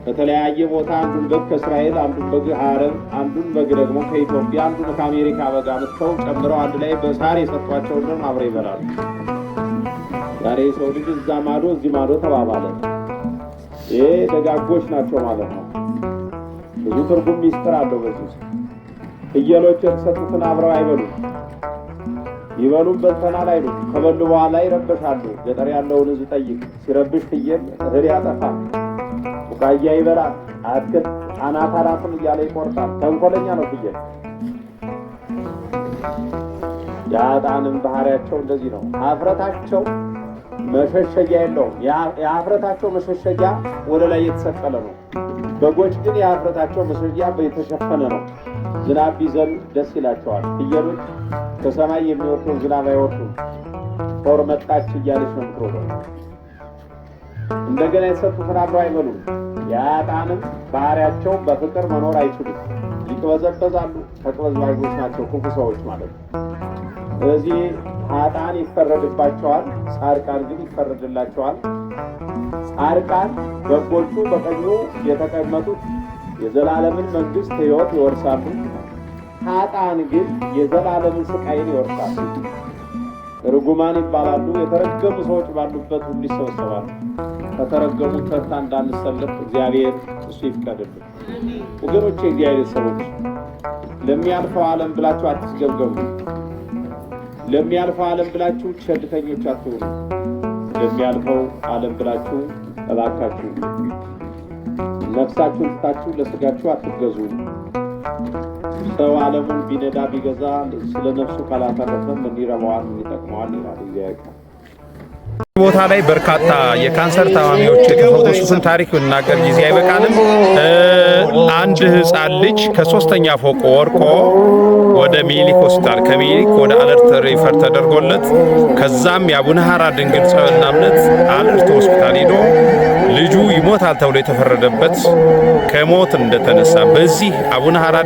በተለያየ ቦታ አንዱን በግ ከእስራኤል አንዱን በግ ሐረም አንዱን በግ ደግሞ ከኢትዮጵያ አንዱን ከአሜሪካ በግ አምጥተው ጨምረው አንድ ላይ በሳር የሰጧቸው እንደም አብረው ይበላሉ። ዛሬ ሰው ልጅ እዛ ማዶ እዚህ ማዶ ተባባለ። ይሄ ደጋጎች ናቸው ማለት ነው። ብዙ ትርጉም ሚስጥር አለው በዚህ። ፍየሎች የተሰጡትን አብረው አይበሉም። ይበሉም በልተናል አይሉ። ከበሉ በኋላ ይረበሻሉ። ገጠር ያለውን ሕዝብ ጠይቅ። ሲረብሽ ፍየል እህል ያጠፋል፣ ቡቃያ ይበላል፣ አትክልት አናት እያለ ይቆርጣል። ተንኮለኛ ነው ፍየል። የኃጥአንም ባህሪያቸው እንደዚህ ነው። ኀፍረታቸው መሸሸጊያ የለውም። የኀፍረታቸው መሸሸጊያ ወደ ላይ የተሰቀለ ነው። በጎች ግን የኀፍረታቸው መሸሸጊያ የተሸፈነ ነው። ዝናብ ቢዘንብ ደስ ይላቸዋል። ፍየሎች ከሰማይ የሚወርደው ዝናብ አይወርዱም። ጦር መጣች እያለች ነው የምትሮጠው። እንደገና የተሰጡትን አብረው አይበሉም። የኃጥአንም ባህሪያቸው በፍቅር መኖር አይችሉም። ይቅበዘበዛሉ። ተቅበዝባዦች ናቸው፣ ክፉ ሰዎች ማለት ነው። ስለዚህ ኃጥአን ይፈረድባቸዋል፣ ጻድቃን ግን ይፈረድላቸዋል። ጻድቃን በጎቹ በቀኙ የተቀመጡት የዘላለምን መንግሥት ሕይወት ይወርሳሉ። ኃጥአን ግን የዘላለምን ስቃይን ይወርሳሉ። ርጉማን ይባላሉ። የተረገሙ ሰዎች ባሉበት ሁሉ ይሰበሰባሉ። ከተረገሙት ተርታ እንዳንሰለፍ እግዚአብሔር እሱ ይፍቀድልን። ወገኖቼ፣ እግዚአብሔር ሰዎች ለሚያልፈው ዓለም ብላችሁ አትስገብገቡ። ለሚያልፈው ዓለም ብላችሁ ቸልተኞች አትሁኑ። ለሚያልፈው ዓለም ብላችሁ እባካችሁ ነፍሳችሁን ትታችሁ ለሥጋችሁ አትገዙ። ሰው ዓለሙን ቢነዳ ቢገዛ ስለ ነፍሱ ካላተረፈ ምን ይረባዋል? ምን ይጠቅመዋል? ይላል እግዚአብሔር። ቦታ ላይ በርካታ የካንሰር ታማሚዎች የተፈወሱትን ታሪክ ብናገር ጊዜ አይበቃንም። አንድ ሕፃን ልጅ ከ3ኛ ፎቅ ወርቆ ወደ ሚኒሊክ ሆስፒታል ከሚኒሊክ ወደ አለርት ሪፈር ተደርጎለት ከዛም የአቡነ ሐራ ድንግል ጸበልና እምነት አለርት ሆስፒታል ሄዶ ልጁ ይሞታል ተብሎ የተፈረደበት ከሞት እንደተነሳ በዚህ አቡነ ሐራ